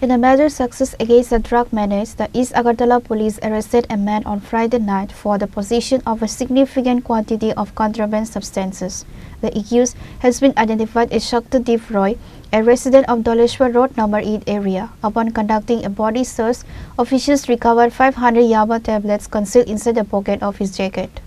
In a major success against the drug menace, the East Agartala Police arrested a man on Friday night for the possession of a significant quantity of contraband substances. The accused has been identified as Shankhadeep Roy, a resident of Dhaleswar Road No. 8 area. Upon conducting a body search, officials recovered 500 Yaba tablets concealed inside the pocket of his jacket.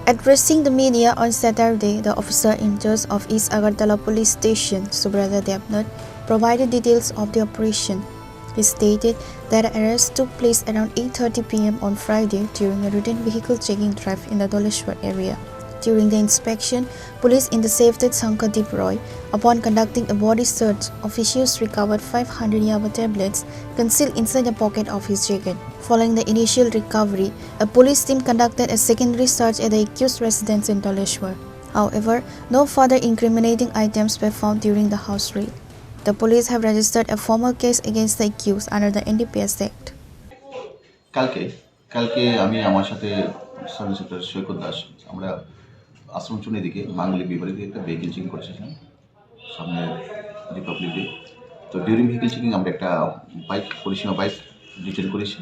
Addressing the media on Saturday, the officer in charge of East Agartala Police Station, Subrata Devnath, provided details of the operation. He stated that the arrest took place around 8:30 p.m. on Friday during a routine vehicle checking drive in the Dhaleswar area. During the inspection, police intercepted Shankhadeep Roy. Upon conducting a body search, officials recovered 500 Yaba tablets concealed inside the pocket of his jacket. Following the initial recovery, a police team conducted a secondary search at the accused residence in Dhaleswar. However, no further incriminating items were found during the house raid. The police have registered a formal case against the accused under the NDPS Act. কালকে আমি আমার সাথে sub inspector সৈকত দাস আমরা আশ্রম চুনের দিকে মাঙ্গলিক বিপরীতে একটা vehicle checking করছিলাম সামনে রিপাবলিক ডে। তো ডিউরিং ভেহিকেল চেকিং আমরা একটা বাইক পরিসীমা বাইক ডিটেল করেছি।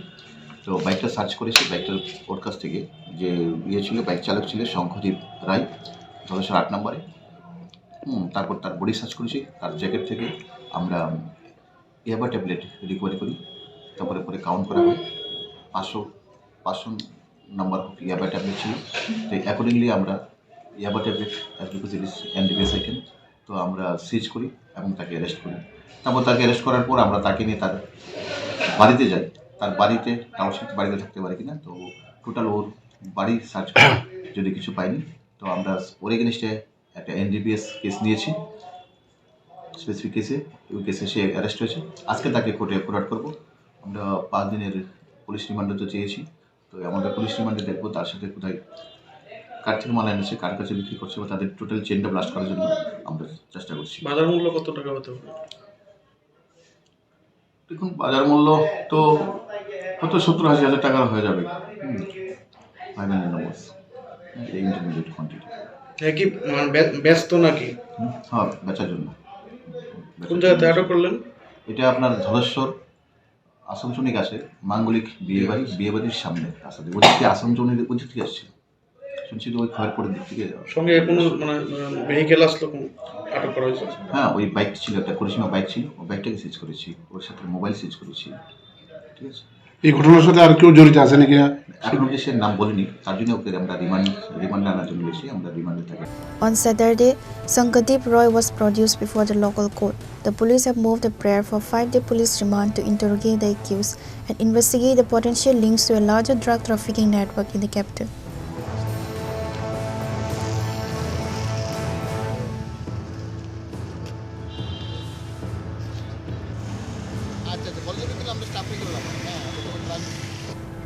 তো বাইকটা সার্চ করেছি, বাইকটার ওর কাছ থেকে যে ছিল বাইক চালক ছিল শঙ্খদীপ রায়, 8 নম্বরে। তারপর তার বডি সার্চ করেছি, তার জ্যাকেট থেকে আমরা ইয়াবা ট্যাবলেট রিকভারি করি। তারপরে কাউন্ট করা হয় 500 নাম্বার অফ ইয়াবা ট্যাবলেট ছিল। তো অ্যাকর্ডিংলি আমরা ইয়াবা tablet as because it is NDPS item, তো আমরা সিজ করি এবং তাকে অ্যারেস্ট করি। তারপর তাকে অ্যারেস্ট করার পর আমরা তাকে নিয়ে তার বাড়িতে যাই। তার বাড়িতে টাউনশিপ বাড়িতে থাকতে পারে কিনা, তো টোটাল ওর বাড়ি সার্চ করি, যদি কিছু পাইনি তো আমরা ওর এগেনস্টে একটা এনডিপিএস কেস নিয়েছি। স্পেসিফিক কেসে ওই কেসে সে অ্যারেস্ট হয়েছে। আজকে তাকে কোর্টে ফরওয়ার্ড করবো। আমরা 5 দিনের পুলিশ রিমান্ডে তো চেয়েছি, তো আমাদের পুলিশ রিমান্ডে দেখবো তার সাথে কোথায় কার থেকে মাল এনেছে, কার কাছে বিক্রি করছে, বা তাদের টোটাল চেনটা ব্লাস্ট করার জন্য আমরা চেষ্টা করছি। বাজার মূল্য কত টাকা হতে পারে? দেখুন, বাজার মূল্য তো হয়তো 70-80 হাজার টাকার হয়ে যাবে। 5 মিলিয়ন নম্বর এই ইন্টারমিডিয়েট কোয়ান্টিটি। কি ব্যস্ত নাকি? হ্যাঁ, বেচার জন্য। কোন জায়গাতে আটক করলেন? এটা আপনার ধলেশ্বর আসানসোনিক আছে, মাঙ্গলিক বিয়েবাড়ির সামনে আসলে ওদিকে আসানসোনির ওদিক থেকে আসছে, শুনছি তো ওই খয়েরপুরের দিক থেকে। সঙ্গে কোনো ভেহিকেল আসলো আটক করা হয়েছে? হ্যাঁ, ওই বাইক ছিল, একটা পরিসীমা বাইক ছিল, ওই বাইকটাকে সিজ করেছি, ওর সাথে মোবাইল সিজ করেছি। ঠিক আছে। এই ঘটনার সাথে আর কেউ জড়িত আছে নাকি? এখন অব্দি সে নাম বলিনি, তার জন্য ওকে আমরা রিমান্ডে আনার জন্য গেছি, আমরা রিমান্ডে থাকি। On Saturday, Shankhadeep Roy was produced before the local court. The police have moved a prayer for 5-day police remand to interrogate the accused and investigate the potential links to a larger drug trafficking network in the capital.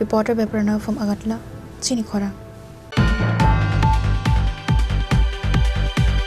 Reporter by Pranav from Agartala, Chini, Khorang.